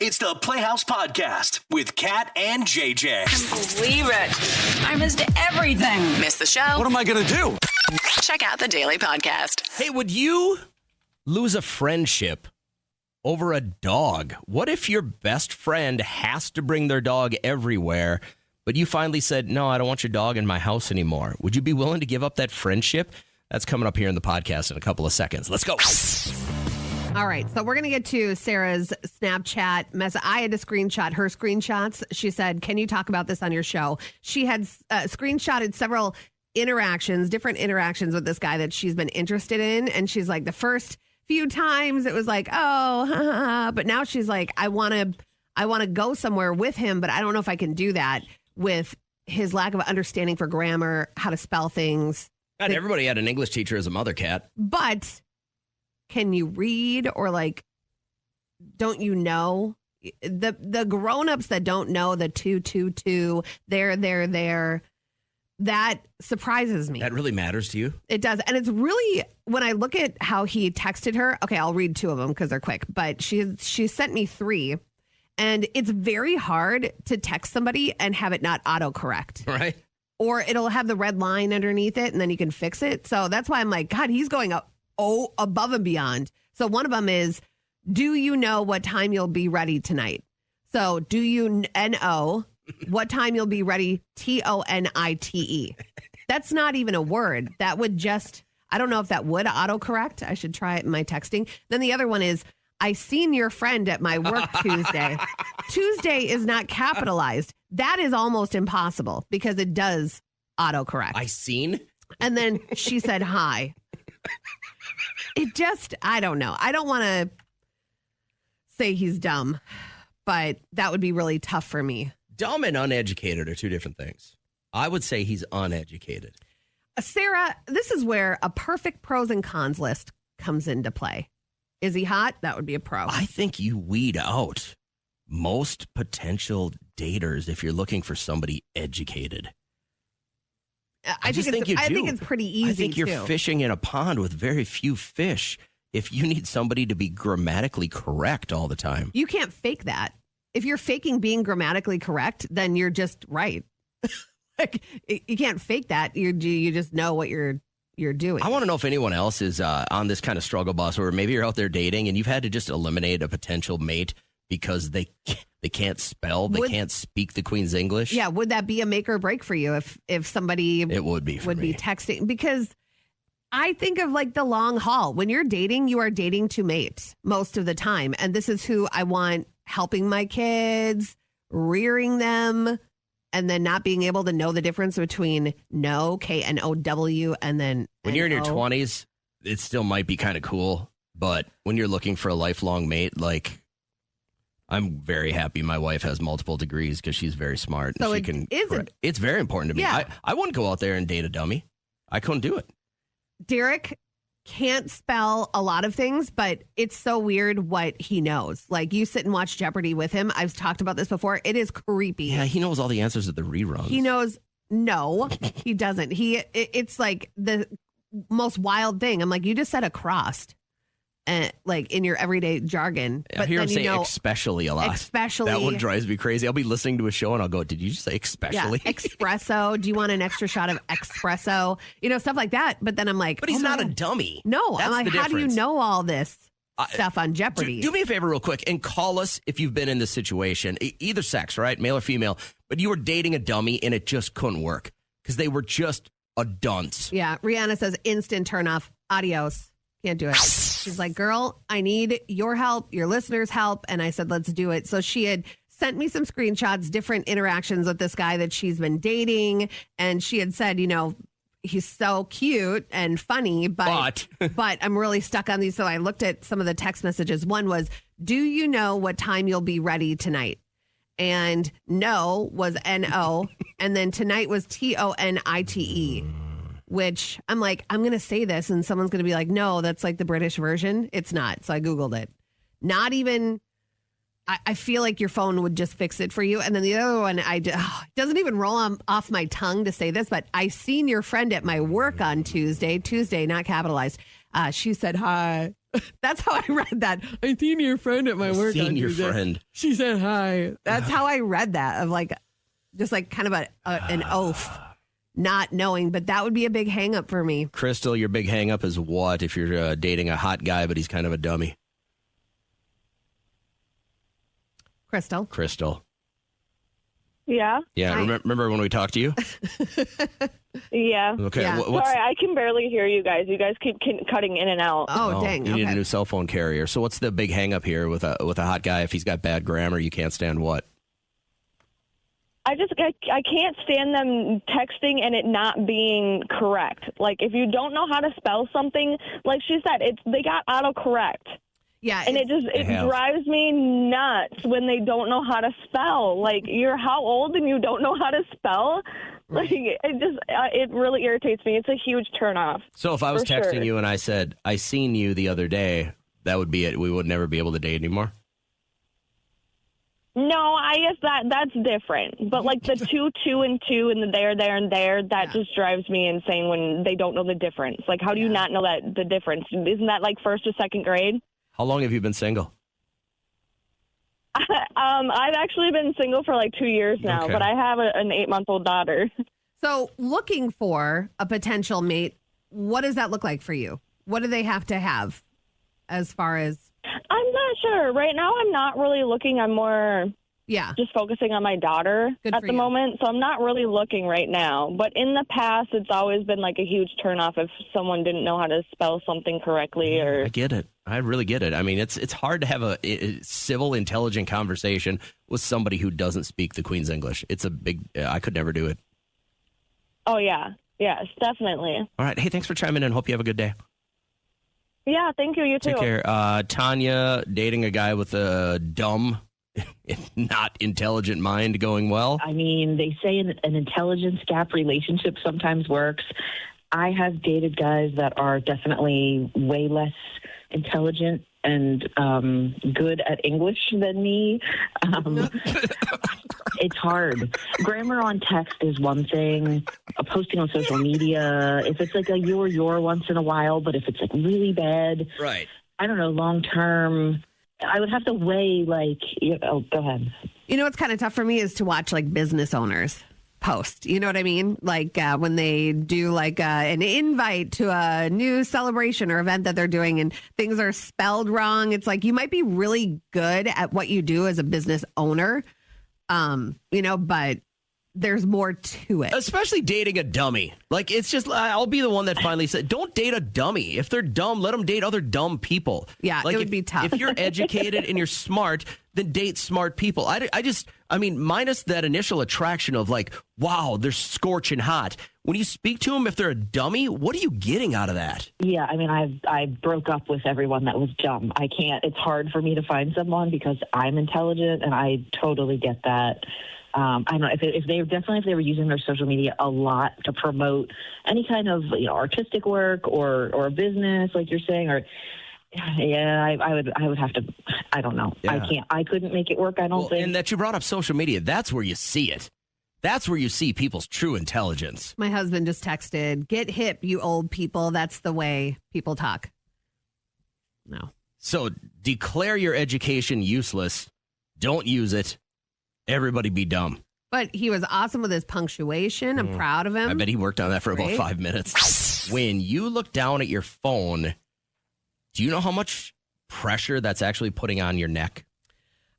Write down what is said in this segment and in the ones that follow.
It's the Playhouse Podcast with Kat and JJ. Can't believe it. I missed everything. Miss the show? What am I going to do? Check out the Daily Podcast. Hey, would you lose a friendship over a dog? What if your best friend has to bring their dog everywhere, but you finally said, no, I don't want your dog in my house anymore? Would you be willing to give up that friendship? That's coming up here in the podcast in a couple of seconds. Let's go. All right, so we're going to get to Sarah's Snapchat message. I had to screenshot her screenshots. She said, can you talk about this on your show? She had screenshotted several different interactions with this guy that she's been interested in. And she's like, the first few times it was like, oh, but now she's like, I want to go somewhere with him, but I don't know if I can do that with his lack of understanding for grammar, how to spell things. Not everybody had an English teacher as a mother, Kat. But can you read, or like, don't you know? The grown-ups that don't know the 222, there, that surprises me. That really matters to you? It does. And it's really, when I look at how he texted her, okay, I'll read two of them because they're quick, but she sent me three. And it's very hard to text somebody and have it not autocorrect. Right. Or it'll have the red line underneath it and then you can fix it. So that's why I'm like, God, he's going up above and beyond. So one of them is, do you know what time you'll be ready tonight? So do you know what time you'll be ready? TONITE. That's not even a word. That would just, I don't know if that would autocorrect. I should try it in my texting. Then the other one is, I seen your friend at my work Tuesday. Tuesday is not capitalized. That is almost impossible because it does autocorrect. I seen? And then she said, hi. It just, I don't know. I don't want to say he's dumb, but that would be really tough for me. Dumb and uneducated are two different things. I would say he's uneducated. Sarah, this is where a perfect pros and cons list comes into play. Is he hot? That would be a pro. I think you weed out most potential daters if you're looking for somebody educated. I think it's pretty easy. I think you're fishing in a pond with very few fish if you need somebody to be grammatically correct all the time. You can't fake that. If you're faking being grammatically correct, then you're just right. Like, you can't fake that. You just know what you're doing. I want to know if anyone else is on this kind of struggle bus, or maybe you're out there dating and you've had to just eliminate a potential mate because they can't spell, they can't speak the Queen's English. Yeah, would that be a make or break for you if somebody it would be texting? Because I think of like the long haul. When you're dating, you are dating to mate most of the time. And this is who I want helping my kids, rearing them, and then not being able to know the difference between no, K-N-O-W, and then when you're in your 20s, it still might be kind of cool. But when you're looking for a lifelong mate, like, I'm very happy my wife has multiple degrees because she's very smart. So and it's very important to me. Yeah. I wouldn't go out there and date a dummy. I couldn't do it. Derek can't spell a lot of things, but it's so weird what he knows. Like, you sit and watch Jeopardy with him. I've talked about this before. It is creepy. Yeah, he knows all the answers to the reruns. He knows. No, he doesn't. It's like the most wild thing. I'm like, you just said across. Like in your everyday jargon. I hear him say especially a lot. Especially. That one drives me crazy. I'll be listening to a show and I'll go, did you just say especially? Yeah, espresso. Do you want an extra shot of espresso? Stuff like that. But then I'm like, but he's not a dummy. No, that's I'm like, how do you know all this stuff on Jeopardy? Do me a favor real quick and call us if you've been in this situation, either sex, right? Male or female, but you were dating a dummy and it just couldn't work because they were just a dunce. Yeah. Rihanna says instant turn off. Adios. Can't do it. She's like, girl, I need your help, your listeners' help. And I said, let's do it. So she had sent me some screenshots, different interactions with this guy that she's been dating. And she had said, he's so cute and funny, but I'm really stuck on these. So I looked at some of the text messages. One was, do you know what time you'll be ready tonight? And no was N-O. And then tonight was T-O-N-I-T-E. Which I'm like, I'm going to say this and someone's going to be like, no, that's like the British version. It's not. So I Googled it. Not even, I feel like your phone would just fix it for you. And then the other one, it doesn't even roll off my tongue to say this, but I seen your friend at my work on Tuesday, not capitalized. She said, hi. That's how I read that. I seen your friend at my work. Seen your friend. She said hi. That's how I read that, of like, just like kind of an oath, not knowing. But that would be a big hang up for me. Crystal, your big hang up is what if you're dating a hot guy, but he's kind of a dummy? Crystal. Yeah. Yeah. Remember when we talked to you? Yeah. Okay. Yeah. Sorry, I can barely hear you guys. You guys keep cutting in and out. Oh, dang. You need a Okay. new cell phone carrier. So what's the big hang up here with a hot guy? If he's got bad grammar, you can't stand what? I can't stand them texting and it not being correct. Like, if you don't know how to spell something, like she said, they got autocorrect. Yeah. And it drives me nuts when they don't know how to spell. Like, you're how old and you don't know how to spell? Like, it really irritates me. It's a huge turnoff. So if I was texting you and I said, I seen you the other day, that would be it. We would never be able to date anymore. No, I guess that's different. But like the 2 and 2 and the there and there, that just drives me insane when they don't know the difference. Like, how do you not know the difference? Isn't that like first or second grade? How long have you been single? I've actually been single for like 2 years now, Okay. but I have an 8-month-old daughter. So looking for a potential mate, what does that look like for you? What do they have to have as far as? I'm not sure. Right now, I'm not really looking. I'm more just focusing on my daughter Good at for the you. moment. So I'm not really looking right now. But in the past, it's always been like a huge turnoff if someone didn't know how to spell something correctly. Or I get it. I really get it. I mean, it's hard to have a civil, intelligent conversation with somebody who doesn't speak the Queen's English. It's a big. I could never do it. Oh yeah, yes, definitely. All right. Hey, thanks for chiming in. Hope you have a good day. Yeah, thank you. You too. Take care. Tanya, dating a guy with a dumb, not intelligent mind, going well. I mean, they say an intelligence gap relationship sometimes works. I have dated guys that are definitely way less intelligent and good at English than me. It's hard. Grammar on text is one thing. Posting on social media, if it's like a you're once in a while, but if it's like really bad, Right. I don't know, long term, I would have to weigh go ahead. You know what's kind of tough for me is to watch like business owners post. You know what I mean? Like when they do like an invite to a new celebration or event that they're doing and things are spelled wrong. It's like you might be really good at what you do as a business owner, but there's more to it. Especially dating a dummy. Like, it's just, I'll be the one that finally said, don't date a dummy. If they're dumb, let them date other dumb people. Yeah, like it would be tough. If you're educated and you're smart, then date smart people. I mean, minus that initial attraction of like, wow, they're scorching hot. When you speak to them, if they're a dummy, what are you getting out of that? Yeah, I mean, I broke up with everyone that was dumb. I can't. It's hard for me to find someone because I'm intelligent, and I totally get that. I don't know if they were using their social media a lot to promote any kind of artistic work or a business, like you're saying, or I would have to. I don't know. Yeah. I couldn't make it work. I don't think. And that you brought up social media, that's where you see it. That's where you see people's true intelligence. My husband just texted, "Get hip, you old people. That's the way people talk." No. So declare your education useless. Don't use it. Everybody be dumb. But he was awesome with his punctuation. I'm proud of him. I bet he worked on that for about 5 minutes. When you look down at your phone, do you know how much pressure that's actually putting on your neck?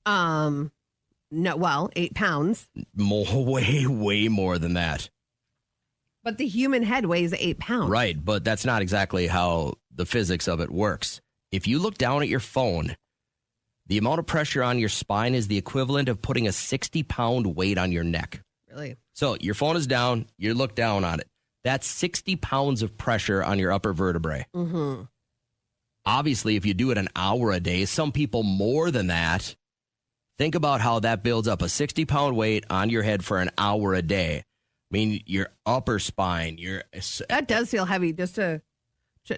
No, well, 8 pounds. Way more than that. But the human head weighs 8 pounds. Right, but that's not exactly how the physics of it works. If you look down at your phone, the amount of pressure on your spine is the equivalent of putting a 60-pound weight on your neck. Really? So your phone is down, you look down on it. That's 60 pounds of pressure on your upper vertebrae. Mm-hmm. Obviously, if you do it an hour a day, some people more than that. Think about how that builds up a 60-pound weight on your head for an hour a day. I mean, your upper spine, That does feel heavy just to,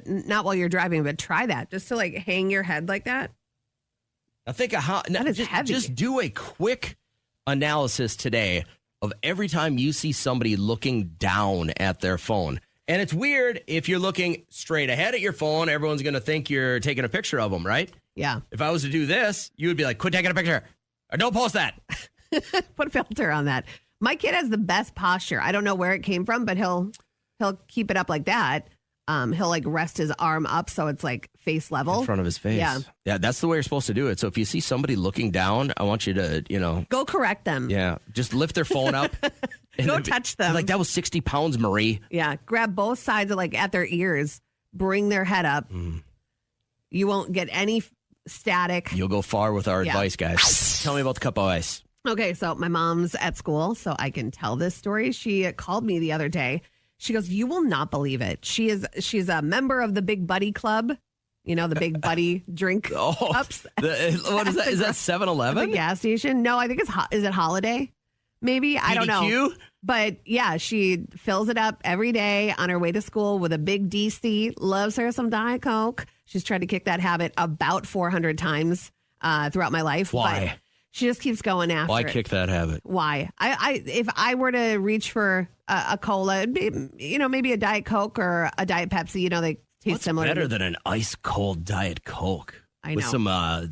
not while you're driving, but try that. Just to like hang your head like that. Now think of how, That is heavy. Just do a quick analysis today of every time you see somebody looking down at their phone. And it's weird if you're looking straight ahead at your phone, everyone's going to think you're taking a picture of them, right? Yeah. If I was to do this, you would be like, quit taking a picture. Or don't post that. Put a filter on that. My kid has the best posture. I don't know where it came from, but he'll keep it up like that. He'll like rest his arm up so it's like face level. In front of his face. Yeah, that's the way you're supposed to do it. So if you see somebody looking down, I want you to, go correct them. Yeah, just lift their phone up. Go touch them. Like, that was 60 pounds, Marie. Yeah, grab both sides of like at their ears, bring their head up. You won't get any static. You'll go far with our advice, guys. Tell me about the cup of ice. Okay, so my mom's at school, so I can tell this story. She called me the other day. She goes, "You will not believe it. She's a member of the Big Buddy Club. The Big Buddy drink cups. What is that? Is that 7-Eleven? The gas station? No, I think is it Holiday? Maybe. I don't know. But yeah, she fills it up every day on her way to school with a big DC. Loves her some Diet Coke. She's tried to kick that habit about 400 times throughout my life. Why? But she just keeps going after Why it. kick that habit? Why? If I were to reach for a cola, it'd be, maybe a Diet Coke or a Diet Pepsi. They taste What's similar. better than an ice cold Diet Coke? I know. With some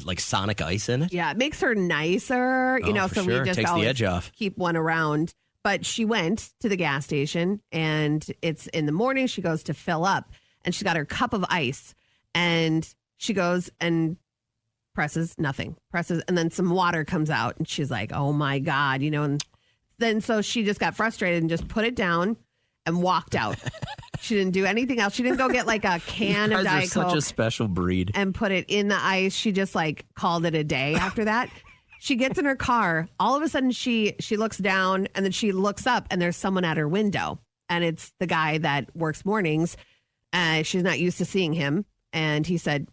like Sonic ice in it? Yeah, it makes her nicer. For so sure. we just Takes the always edge off. keep one around. But she went to the gas station, and it's in the morning. She goes to fill up, and she's got her cup of ice, and she goes and presses nothing, and then some water comes out, and she's like, "Oh my God," and then so she just got frustrated and just put it down and walked out. She didn't do anything else. She didn't go get like a can of Diet Coke. Such a special breed. And put it in the ice. She just like called it a day after that. She gets in her car. All of a sudden, she looks down, and then she looks up, and there's someone at her window, and it's the guy that works mornings. She's not used to seeing him, and he said,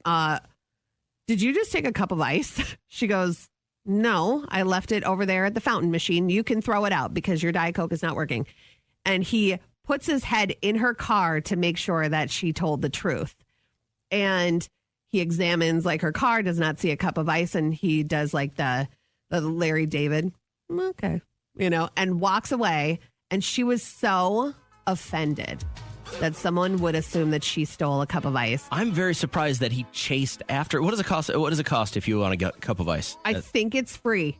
"Did you just take a cup of ice?" She goes, "No, I left it over there at the fountain machine. You can throw it out because your Diet Coke is not working." And he puts his head in her car to make sure that she told the truth. And he examines like her car, does not see a cup of ice, and he does like the Larry David, okay, and walks away. And she was so offended that someone would assume that she stole a cup of ice. I'm very surprised that he chased after. What does it cost? What does it cost if you want a cup of ice? I think it's free.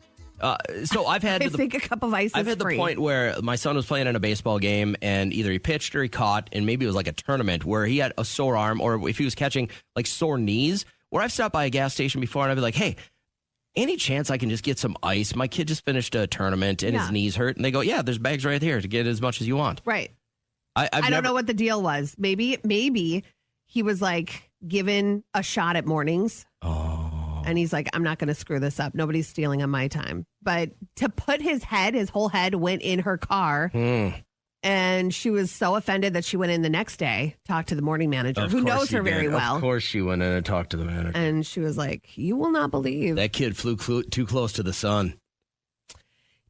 So I've had. I think a cup of ice is free. I've had the point where my son was playing in a baseball game, and either he pitched or he caught, and maybe it was like a tournament where he had a sore arm, or if he was catching like sore knees. Where I've stopped by a gas station before, and I'd be like, "Hey, any chance I can just get some ice? My kid just finished a tournament, and his knees hurt." And they go, "Yeah, there's bags right here to get as much as you want." Right. I don't know what the deal was. Maybe he was like given a shot at mornings. Oh. And he's like, "I'm not going to screw this up. Nobody's stealing on my time." But to put his whole head went in her car. And she was so offended that she went in the next day, talked to the morning manager, who knows her very well. Of course she went in and talked to the manager. And she was like, "You will not believe." That kid flew too close to the sun.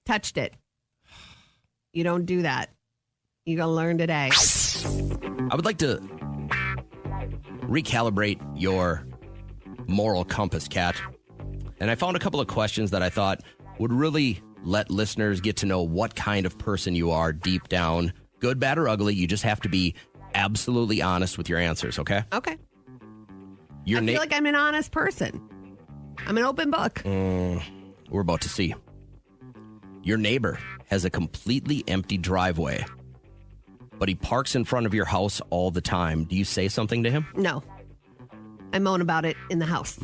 Touched it. You don't do that. You're going to learn today. I would like to recalibrate your moral compass, Kat. And I found a couple of questions that I thought would really let listeners get to know what kind of person you are deep down. Good, bad, or ugly. You just have to be absolutely honest with your answers, okay? Okay. I feel like I'm an honest person. I'm an open book. We're about to see. Your neighbor has a completely empty driveway, but he parks in front of your house all the time. Do you say something to him? No. I moan about it in the house.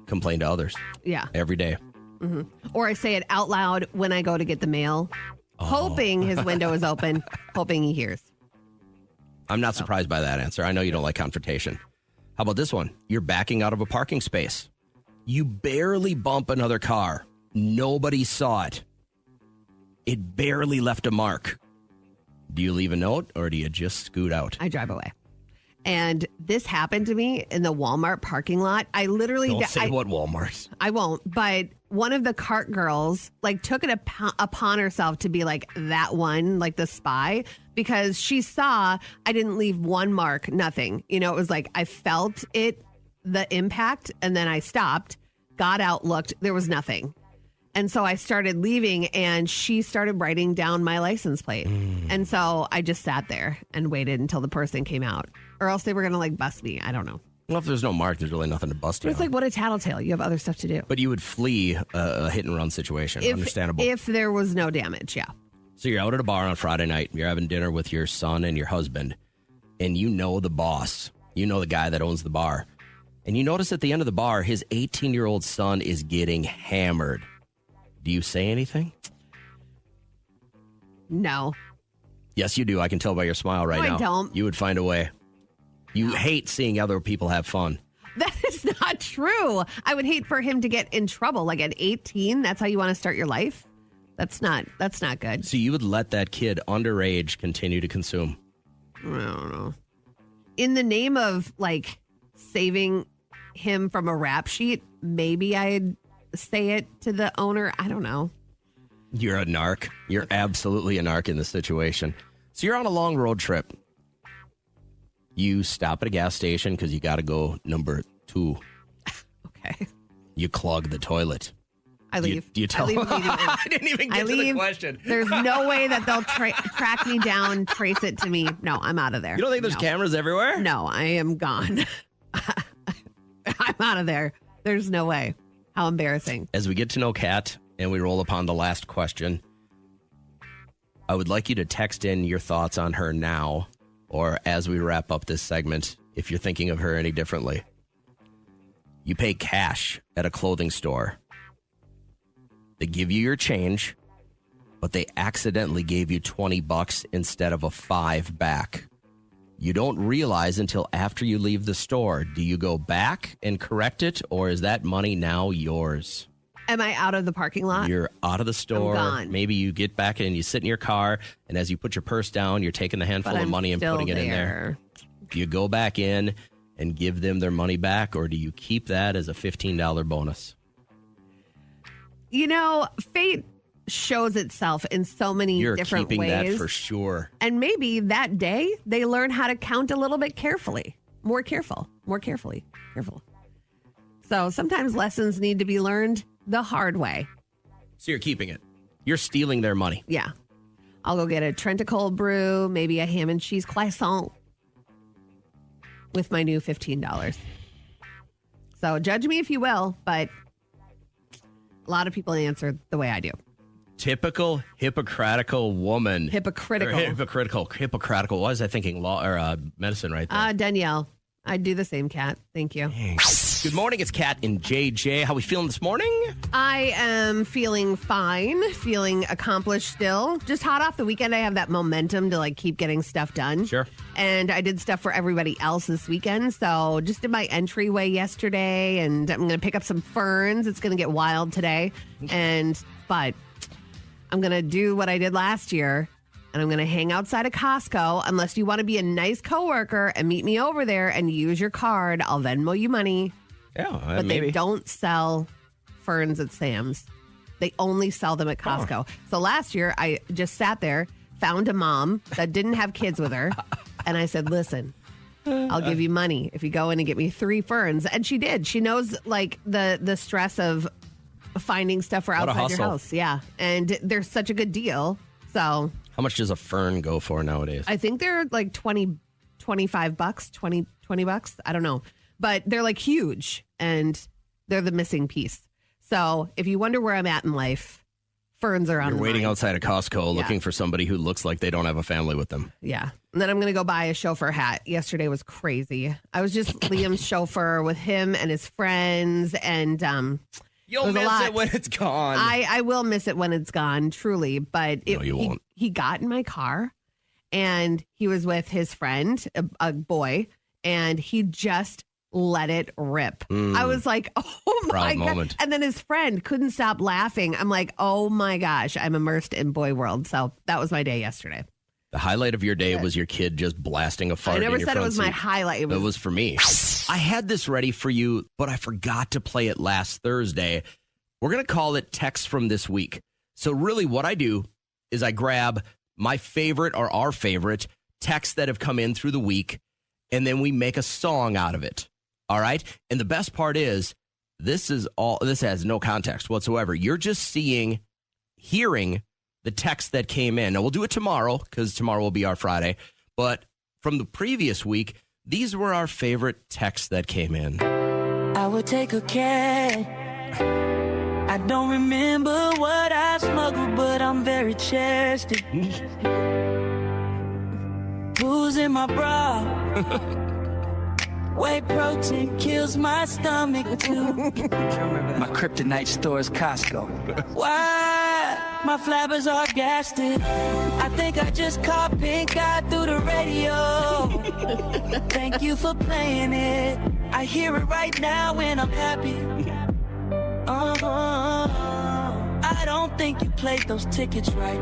Complain to others. Yeah. Every day. Mm-hmm. Or I say it out loud when I go to get the mail, hoping his window is open, hoping he hears. I'm not surprised by that answer. I know you don't like confrontation. How about this one? You're backing out of a parking space. You barely bump another car. Nobody saw it. It barely left a mark. Do you leave a note or do you just scoot out? I drive away. And this happened to me in the Walmart parking lot. I literally don't say what Walmart. I won't. But one of the cart girls took it upon herself to be like that one, like the spy, because she saw I didn't leave one mark, nothing. It was like I felt it, the impact, and then I stopped, got out, looked, there was nothing. And so I started leaving, and she started writing down my license plate. And so I just sat there and waited until the person came out, or else they were going to like bust me. I don't know. Well, if there's no mark, there's really nothing to bust you It's on. like, what a tattletale. You have other stuff to do. But you would flee a hit and run situation. Understandable. If there was no damage, yeah. So you're out at a bar on Friday night. You're having dinner with your son and your husband, and you know the boss. You know the guy that owns the bar. And you notice at the end of the bar, his 18-year-old son is getting hammered. Do you say anything? No. Yes, you do. I can tell by your smile right now. I don't. You would find a way. You hate seeing other people have fun. That is not true. I would hate for him to get in trouble. Like at 18, that's how you want to start your life? That's not good. So you would let that kid underage continue to consume? I don't know. In the name of like saving him from a rap sheet, maybe I'd say it to the owner. I don't know. You're a narc. You're absolutely a narc in this situation. So you're on a long road trip. You stop at a gas station because you got to go number 2. Okay. You clog the toilet. I leave. Do you tell I leave them? immediately. I didn't even get to the question. There's no way that they'll track me down, trace it to me. No, I'm out of there. You don't think there's cameras everywhere? No, I am gone. I'm out of there. There's no way. How embarrassing. As we get to know Kat and we roll upon the last question, I would like you to text in your thoughts on her now, or as we wrap up this segment, if you're thinking of her any differently. You pay cash at a clothing store. They give you your change, but they accidentally gave you $20 instead of a $5 back. You don't realize until after you leave the store. Do you go back and correct it, or is that money now yours? Am I out of the parking lot? You're out of the store. I'm gone. Maybe you get back and you sit in your car, and as you put your purse down, you're taking the handful of money and putting it in there. Do you go back in and give them their money back, or do you keep that as a $15 bonus? You know, fate shows itself in so many different ways. You're keeping that for sure. And maybe that day they learn how to count a little bit carefully, more carefully. So sometimes lessons need to be learned the hard way. So you're keeping it. You're stealing their money. Yeah. I'll go get a Trenta cold brew, maybe a ham and cheese croissant with my new $15. So judge me if you will, but a lot of people answer the way I do. Typical hypocritical woman. Hypocritical. Hypocritical. Why was I thinking law or medicine right there? Danielle, I'd do the same, Kat. Thank you. Good morning. It's Kat and JJ. How we feeling this morning? I am feeling fine, feeling accomplished still. Just hot off the weekend, I have that momentum to like keep getting stuff done. Sure. And I did stuff for everybody else this weekend. So just did my entryway yesterday, and I'm going to pick up some ferns. It's going to get wild today. But I'm going to do what I did last year, and I'm going to hang outside of Costco. Unless you want to be a nice coworker and meet me over there and use your card, I'll Venmo you money. Yeah, But maybe. they don't sell ferns at Sam's. They only sell them at Costco. So last year, I just sat there, found a mom that didn't have kids with her, and I said, listen, I'll give you money if you go in and get me 3 ferns. And she did. She knows like the stress of finding stuff for outside your house. Yeah. And they're such a good deal. So How much does a fern go for nowadays? I think they're like $25, $20. I don't know. But they're like huge, and they're the missing piece. So if you wonder where I'm at in life, ferns are on You're the waiting mind. outside of Costco looking for somebody who looks like they don't have a family with them. Yeah. And then I'm going to go buy a chauffeur hat. Yesterday was crazy. I was just Liam's chauffeur with him and his friends, and You'll was a miss lot. it when it's gone. I will miss it when it's gone, truly. But No, you won't. He got in my car, and he was with his friend, a boy, and he just let it rip. I was like, oh my Proud God. moment. And then his friend couldn't stop laughing. I'm like, oh my gosh, I'm immersed in boy world. So that was my day yesterday. The highlight of your day was your kid just blasting a fart I never in your said it front was my seat. highlight. It was for me. I had this ready for you, but I forgot to play it last Thursday. We're going to call it Text from This Week. So really what I do is I grab my favorite or our favorite texts that have come in through the week, and then we make a song out of it. All right? And the best part is This has no context whatsoever. You're just hearing the text that came in. Now, we'll do it tomorrow because tomorrow will be our Friday. But from the previous week, these were our favorite texts that came in. I would take a cat. I don't remember what I smuggled, but I'm very chesty. Booze in my bra. Whey protein kills my stomach too. My kryptonite store is Costco. Why? My flappers are gasted. I think I just caught pink eye through the radio. Thank you for playing it. I hear it right now when I'm happy. I don't think you played those tickets right.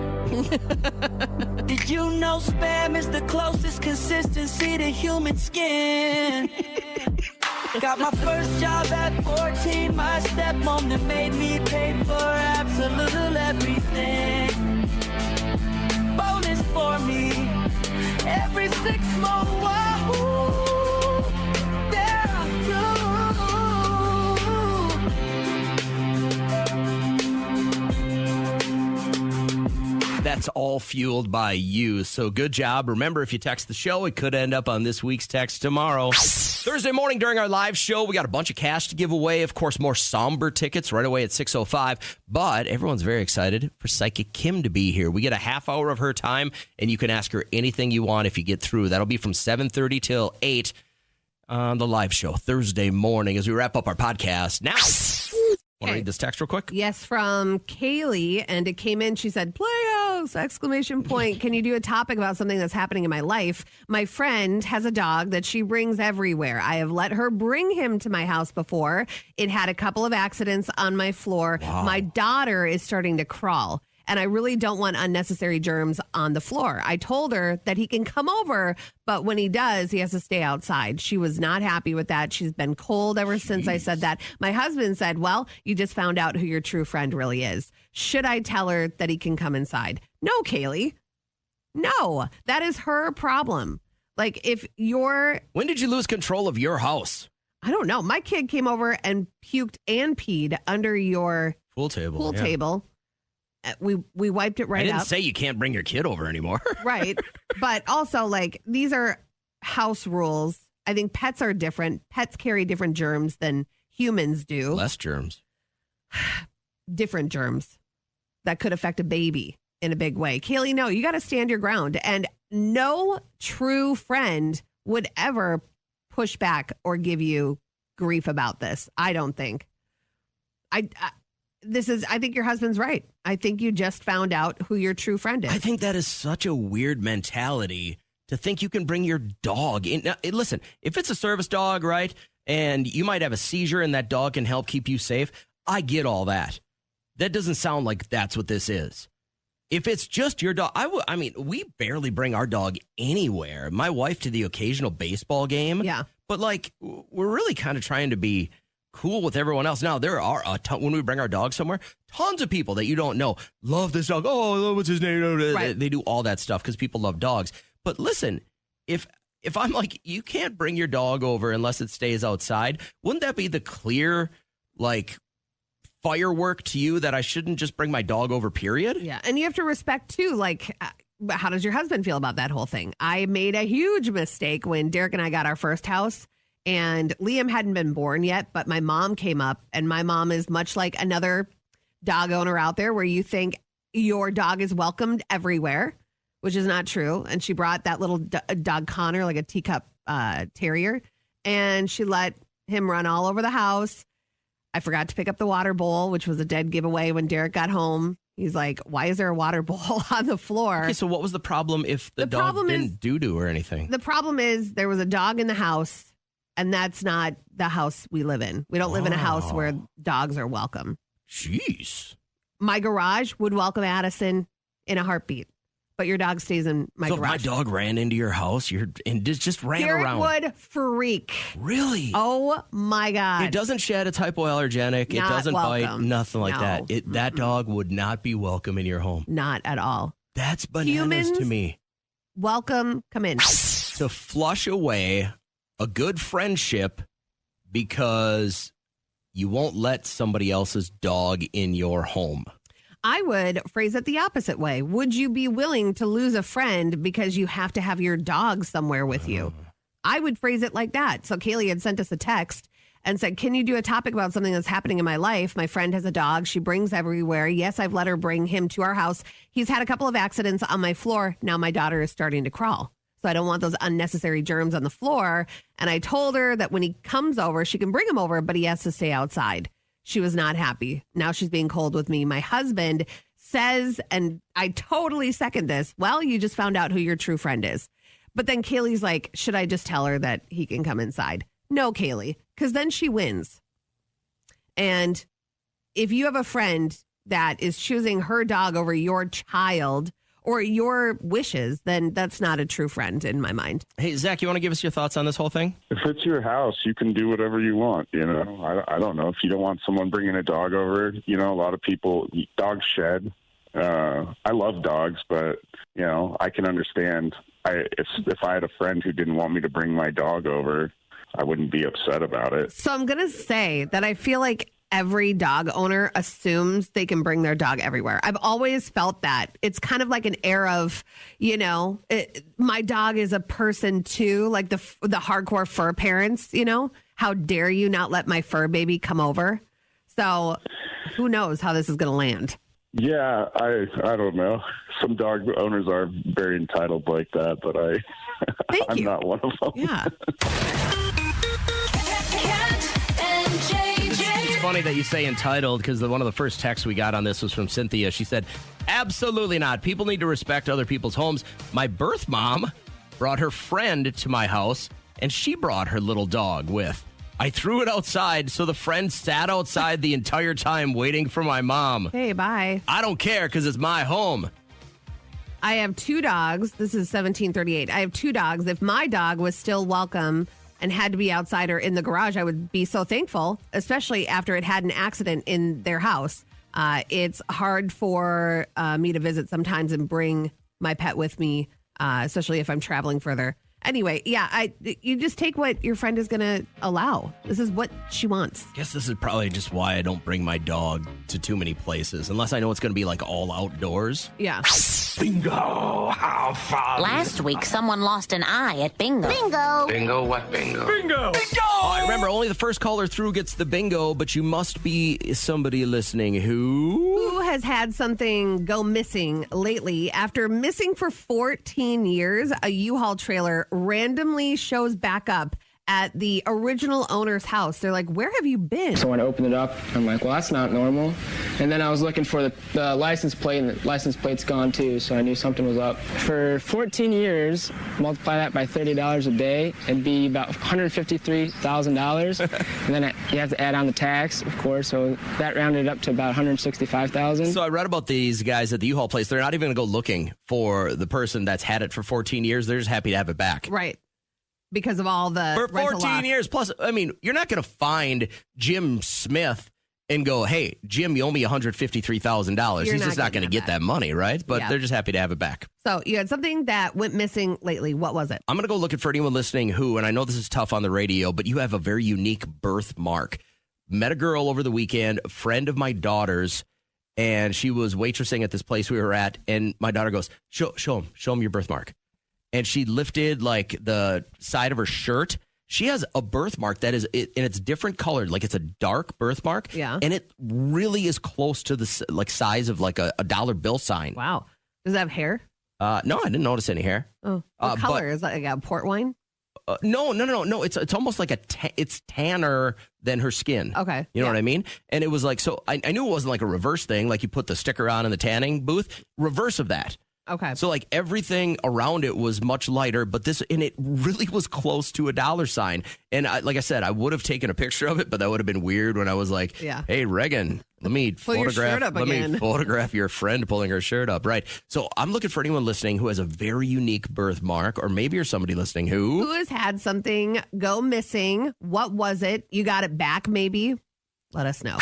Did you know spam is the closest consistency to human skin? Got my first job at 14. My stepmom that made me pay for absolute everything. Bonus for me every 6 months. Whoa, there I go. That's all fueled by you. So good job. Remember, if you text the show, it could end up on this week's text tomorrow. Thursday morning during our live show, we got a bunch of cash to give away. Of course, more somber tickets right away at 6:05. But everyone's very excited for Psychic Kim to be here. We get a half hour of her time, and you can ask her anything you want if you get through. That'll be from 7:30 till 8 on the live show Thursday morning as we wrap up our podcast. Now, want to read this text real quick? Yes, from Kaylee, and it came in. She said, "Playhouse!" Exclamation point. Can you do a topic about something that's happening in my life? My friend has a dog that she brings everywhere. I have let her bring him to my house before. It had a couple of accidents on my floor. Wow. My daughter is starting to crawl, and I really don't want unnecessary germs on the floor. I told her that he can come over, but when he does, he has to stay outside. She was not happy with that. She's been cold ever since I said that. My husband said, well, you just found out who your true friend really is. Should I tell her that he can come inside? No, Kaylee. No, that is her problem. Like, if you're... When did you lose control of your house? I don't know. My kid came over and puked and peed under your Pool table. pool table. We wiped it right I didn't up. say you can't bring your kid over anymore. Right. But also, like, these are house rules. I think pets are different. Pets carry different germs than humans do. Less germs. Different germs that could affect a baby in a big way. Kaylee, no, you got to stand your ground. And no true friend would ever push back or give you grief about this. I don't think. I think your husband's right. I think you just found out who your true friend is. I think that is such a weird mentality to think you can bring your dog in. Now, listen, if it's a service dog, right, and you might have a seizure and that dog can help keep you safe, I get all that. That doesn't sound like that's what this is. If it's just your dog, I mean, we barely bring our dog anywhere. My wife to the occasional baseball game. Yeah. But, like, we're really kind of trying to be cool with everyone else. Now, there are a ton, when we bring our dog somewhere, tons of people that you don't know love this dog. Oh, what's his name? Right. They do all that stuff because people love dogs. But listen, if I'm like, you can't bring your dog over unless it stays outside, wouldn't that be the clear, like, firework to you that I shouldn't just bring my dog over, period? Yeah. And you have to respect, too, like, how does your husband feel about that whole thing? I made a huge mistake when Derek and I got our first house. And Liam hadn't been born yet, but my mom came up, and my mom is much like another dog owner out there where you think your dog is welcomed everywhere, which is not true. And she brought that little dog Connor, like a teacup terrier, and she let him run all over the house. I forgot to pick up the water bowl, which was a dead giveaway when Derek got home. He's like, why is there a water bowl on the floor? Okay, so what was the problem if the dog didn't doo-doo or anything? The problem is there was a dog in the house. And that's not the house we live in. We don't live in a house where dogs are welcome. Jeez. My garage would welcome Addison in a heartbeat, but your dog stays in my so garage. If my dog ran into your house, and just ran Derek around. would freak. Really? Oh my God. It doesn't shed. It's hypoallergenic. Not it doesn't bite. welcome. Nothing like No. that. That dog would not be welcome in your home. Not at all. That's bananas Humans, to me. Welcome. Come in. To flush away a good friendship because you won't let somebody else's dog in your home. I would phrase it the opposite way. Would you be willing to lose a friend because you have to have your dog somewhere with you? I would phrase it like that. So Kaylee had sent us a text and said, can you do a topic about something that's happening in my life? My friend has a dog she brings everywhere. Yes, I've let her bring him to our house. He's had a couple of accidents on my floor. Now my daughter is starting to crawl. So I don't want those unnecessary germs on the floor. And I told her that when he comes over, she can bring him over, but he has to stay outside. She was not happy. Now she's being cold with me. My husband says, and I totally second this, well, you just found out who your true friend is. But then Kaylee's like, should I just tell her that he can come inside? No, Kaylee, because then she wins. And if you have a friend that is choosing her dog over your child or your wishes, then that's not a true friend in my mind. Hey, Zach, you want to give us your thoughts on this whole thing? If it's your house, you can do whatever you want, you know. I don't know. If you don't want someone bringing a dog over, you know, a lot of people, dogs shed. I love dogs, but, you know, I can understand. If I had a friend who didn't want me to bring my dog over, I wouldn't be upset about it. So I'm going to say that I feel like every dog owner assumes they can bring their dog everywhere. I've always felt that. It's kind of like an air of, you know, my dog is a person too, like the hardcore fur parents, you know, how dare you not let my fur baby come over? So who knows how this is going to land? Yeah, I don't know. Some dog owners are very entitled like that, but I'm not one of them. Yeah. It's funny that you say entitled because one of the first texts we got on this was from Cynthia. She said, absolutely not. People need to respect other people's homes. My birth mom brought her friend to my house, and she brought her little dog with. I threw it outside, so the friend sat outside the entire time waiting for my mom. Hey, bye. I don't care because it's my home. I have 2 dogs. This is 1738. I have 2 dogs. If my dog was still welcome and had to be outside or in the garage, I would be so thankful, especially after it had an accident in their house. It's hard for me to visit sometimes and bring my pet with me, especially if I'm traveling further. Anyway, yeah, you just take what your friend is going to allow. This is what she wants. I guess this is probably just why I don't bring my dog to too many places, unless I know it's going to be like all outdoors. Yeah. Bingo! How fun! Last week, someone lost an eye at bingo. Bingo! Bingo what bingo? Bingo! Bingo! Oh, remember, only the first caller through gets the bingo, but you must be somebody listening who has had something go missing lately. After missing for 14 years, a U-Haul trailer randomly shows back up at the original owner's house. They're like, where have you been? So when I opened it up, I'm like, well, that's not normal. And then I was looking for the license plate, and the license plate's gone too, so I knew something was up. For 14 years, multiply that by $30 a day, it'd be about $153,000. And then you have to add on the tax, of course, so that rounded up to about $165,000. So I read about these guys at the U-Haul place. They're not even going to go looking for the person that's had it for 14 years. They're just happy to have it back. Right. Because of all the for 14 years. Plus, I mean, you're not going to find Jim Smith and go, hey, Jim, you owe me $153,000. He's just not going to get that money, right? But they're just happy to have it back. So you had something that went missing lately. What was it? I'm going to go looking for anyone listening who, and I know this is tough on the radio, but you have a very unique birthmark. Met a girl over the weekend, a friend of my daughter's, and she was waitressing at this place we were at, and my daughter goes, show him your birthmark. And she lifted like the side of her shirt. She has a birthmark that is, and it's different colored. Like it's a dark birthmark. Yeah. And it really is close to the like size of like a dollar bill sign. Wow. Does it have hair? No, I didn't notice any hair. Oh, what color? Is that like a port wine? No. It's almost like it's tanner than her skin. Okay. You know what I mean? And it was like, so I knew it wasn't like a reverse thing. Like you put the sticker on in the tanning booth. Reverse of that. Okay. So like everything around it was much lighter, but it really was close to a dollar sign. And like I said, I would have taken a picture of it, but that would have been weird when I was like, hey, Reagan, let me photograph your friend pulling her shirt up. Right. So I'm looking for anyone listening who has a very unique birthmark, or maybe you're somebody listening who has had something go missing. What was it? You got it back, maybe? Let us know.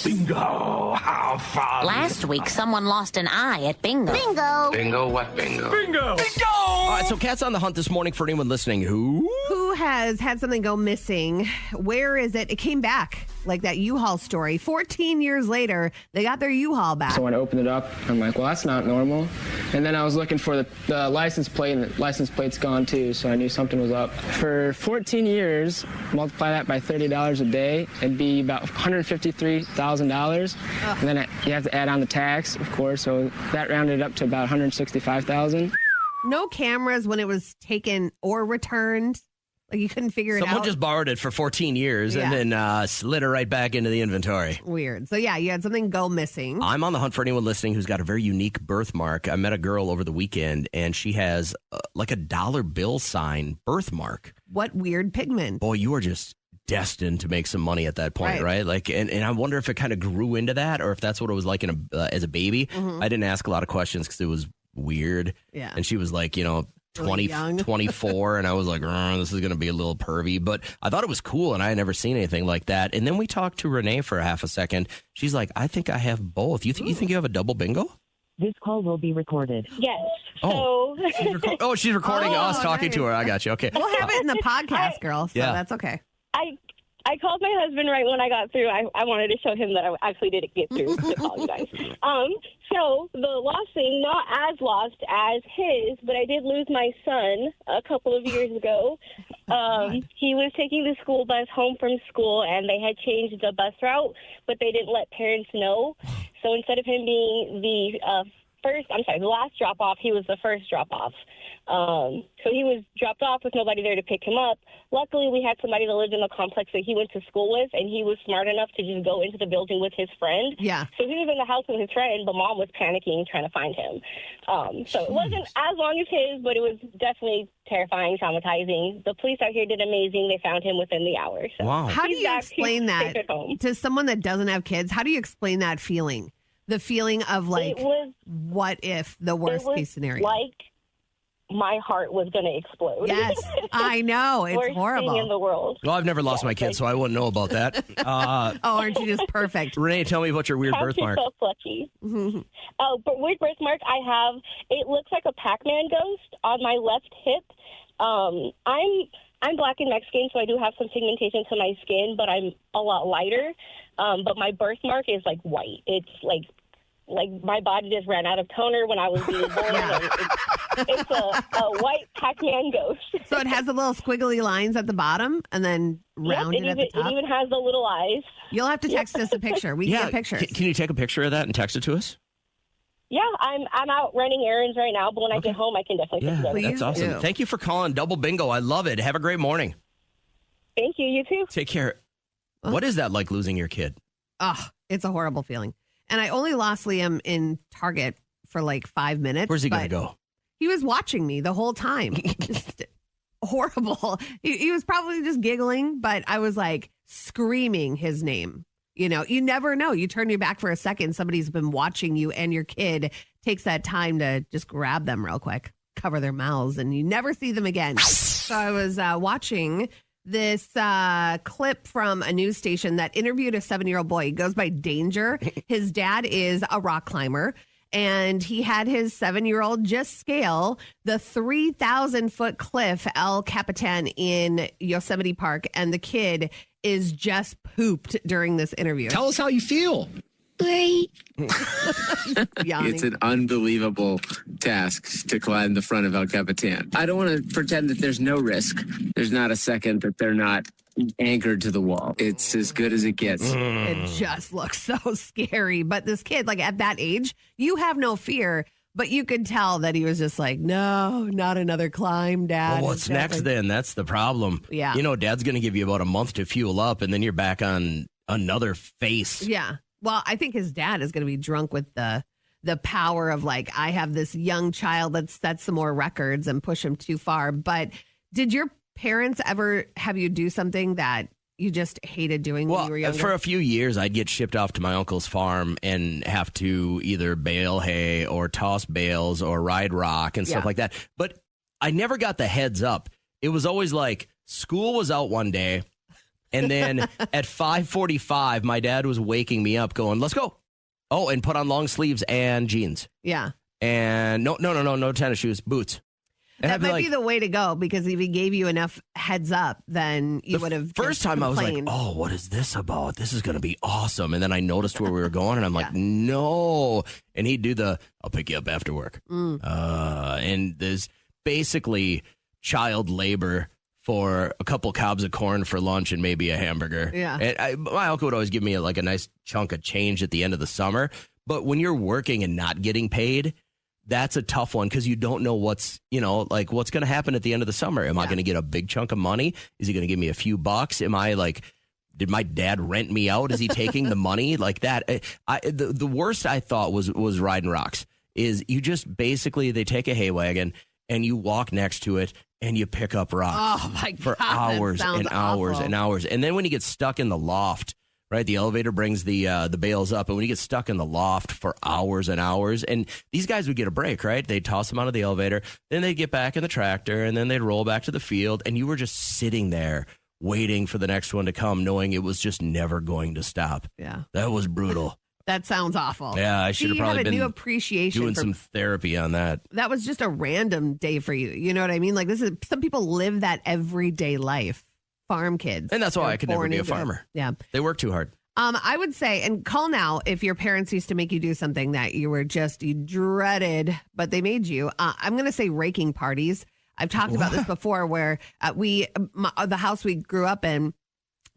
Bingo! How fun! Last week, someone lost an eye at bingo. Bingo! Bingo what bingo? Bingo! Bingo! All right, so Kat's on the hunt this morning for anyone listening who has had something go missing. Where is it? It came back like that U-Haul story. 14 years later, they got their U-Haul back. So when I opened it up, I'm like, well, that's not normal. And then I was looking for the license plate, and the license plate's gone too, so I knew something was up. For 14 years, multiply that by $30 a day, it'd be about $153,000. And then you have to add on the tax, of course, so that rounded up to about $165,000. No cameras when it was taken or returned. Like you couldn't figure it out. Someone just borrowed it for 14 years and then slid it right back into the inventory. Weird. So yeah, you had something go missing. I'm on the hunt for anyone listening who's got a very unique birthmark. I met a girl over the weekend and she has like a dollar bill sign birthmark. What weird pigment? Boy, you are just destined to make some money at that point, right? Like, and I wonder if it kind of grew into that or if that's what it was like as a baby. Mm-hmm. I didn't ask a lot of questions because it was weird. Yeah. And she was like, 24, and I was like, this is going to be a little pervy. But I thought it was cool, and I had never seen anything like that. And then we talked to Renee for a half a second. She's like, I think I have both. You think you have a double bingo? This call will be recorded. Yes. Oh, So she's recording us talking to her. I got you. Okay. We'll have it in the podcast, girl. So that's okay. I called my husband right when I got through. I wanted to show him that I actually didn't get through to call you guys. So the lost thing, not as lost as his, but I did lose my son a couple of years ago. He was taking the school bus home from school, and they had changed the bus route, but they didn't let parents know. So instead of him being the last drop-off, he was the first drop-off. So he was dropped off with nobody there to pick him up. Luckily, we had somebody that lived in the complex that he went to school with, and he was smart enough to just go into the building with his friend. Yeah. So he was in the house with his friend, but mom was panicking, trying to find him. So it wasn't as long as his, but it was definitely terrifying, traumatizing. The police out here did amazing. They found him within the hour. So wow. How do you explain that to someone that doesn't have kids? How do you explain that feeling? The feeling of like, what if the worst case scenario? Like my heart was going to explode. Yes, I know. It's Worst horrible. thing in the world. Well, I've never lost my kids, so I wouldn't know about that. Aren't you just perfect? Renee, tell me about your weird birthmark. Yourself lucky. But weird birthmark I have, it looks like a Pac-Man ghost on my left hip. I'm black and Mexican, so I do have some pigmentation to my skin, but I'm a lot lighter. But my birthmark is like white. It's like my body just ran out of toner when I was being born. And it's a white Pac-Man ghost. So it has the little squiggly lines at the bottom and then rounded at the top? It even has the little eyes. You'll have to text us a picture. We can get pictures. Can you take a picture of that and text it to us? Yeah, I'm out running errands right now, but when I get home, I can definitely put it together. That's awesome. do. Thank you for calling Double Bingo. I love it. Have a great morning. Thank you. You too. Take care. What is that like, losing your kid? It's a horrible feeling. And I only lost Liam in Target for like 5 minutes. Where's he going to go? He was watching me the whole time. Just horrible. He was probably just giggling, but I was like screaming his name. You know, you never know. You turn your back for a second, somebody's been watching you, and your kid takes that time to just grab them real quick, cover their mouths, and you never see them again. So I was watching this clip from a news station that interviewed a 7-year-old boy. He goes by Danger. His dad is a rock climber, and he had his 7-year-old just scale the 3,000-foot cliff El Capitan in Yosemite Park, and the kid is just pooped during this interview. Tell us how you feel. Great. It's an unbelievable task to climb the front of El Capitan. I don't want to pretend that there's no risk. There's not a second that they're not anchored to the wall. It's as good as it gets. It just looks so scary. But this kid, like at that age, you have no fear. But you could tell that he was just like, no, not another climb, Dad. Well, what's next then? That's the problem. Yeah. You know, Dad's going to give you about a month to fuel up, and then you're back on another face. Yeah. Well, I think his dad is going to be drunk with the power of like, I have this young child, let's set some more records and push him too far. But did your parents ever have you do something that you just hated doing when you were younger? For a few years, I'd get shipped off to my uncle's farm and have to either bale hay or toss bales or ride rock and stuff like that. But I never got the heads up. It was always like school was out one day, and then at 5:45, my dad was waking me up going, let's go. Oh, and put on long sleeves and jeans. Yeah. And no tennis shoes, boots. And That might be the way to go, because if he gave you enough heads up, then you would have. First time I was like, oh, what is this about? This is going to be awesome. And then I noticed where we were going, and I'm like, no. And he'd do I'll pick you up after work. And there's basically child labor for a couple cobs of corn for lunch and maybe a hamburger. Yeah. And my uncle would always give me a nice chunk of change at the end of the summer. But when you're working and not getting paid, that's a tough one, because you don't know what's going to happen at the end of the summer. Am I going to get a big chunk of money? Is he going to give me a few bucks? Am I did my dad rent me out? Is he taking the money like that? The worst I thought was riding rocks. Is you just basically, they take a hay wagon and you walk next to it and you pick up rocks for hours and hours and hours. And then when you get stuck in the loft, right, the elevator brings the bales up, and when you get stuck in the loft for hours and hours, and these guys would get a break, right? They'd toss them out of the elevator, then they'd get back in the tractor, and then they'd roll back to the field, and you were just sitting there waiting for the next one to come, knowing it was just never going to stop. Yeah. That was brutal. That sounds awful. Yeah, I should have probably been new appreciation doing some therapy on that. That was just a random day for you. You know what I mean? Like, some people live that everyday life. Farm kids. And that's why I could never be a farmer. Yeah. They work too hard. I would say, and call now if your parents used to make you do something that you dreaded, but they made you. I'm going to say raking parties. I've talked about this before, where the house we grew up in,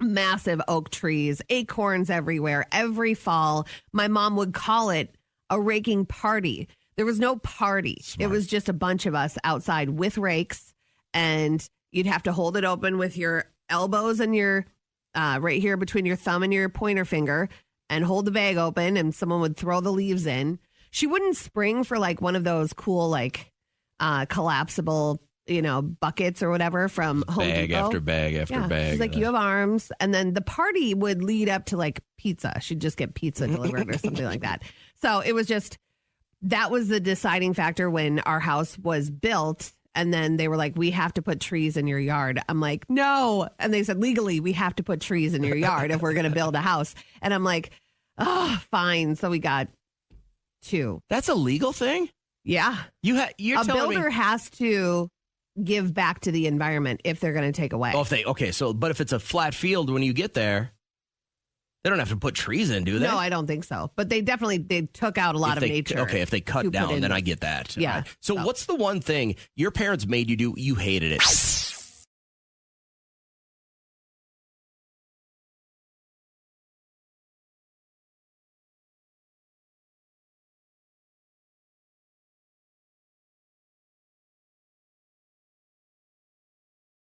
massive oak trees, acorns everywhere. Every fall, my mom would call it a raking party. There was no party. Smart. It was just a bunch of us outside with rakes, and you'd have to hold it open with your elbows and your right here between your thumb and your pointer finger, and hold the bag open, and someone would throw the leaves in. She wouldn't spring for one of those cool collapsible buckets or whatever from Home Depot. Bag after bag after bag. She's like, you have arms. And then the party would lead up to pizza. She'd just get pizza delivered or something like that. So it was that was the deciding factor when our house was built. And then they were like, we have to put trees in your yard. I'm like, no. And they said, legally, we have to put trees in your yard if we're going to build a house. And I'm like, oh, fine. So we got 2. That's a legal thing? Yeah. You're a telling builder me has to give back to the environment if they're going to take away. Well, but if it's a flat field when you get there, they don't have to put trees in, do they? No, I don't think so. But they took out a lot of nature. Okay, if they cut down, then I get that. Yeah. Right. So what's the one thing your parents made you do, you hated it?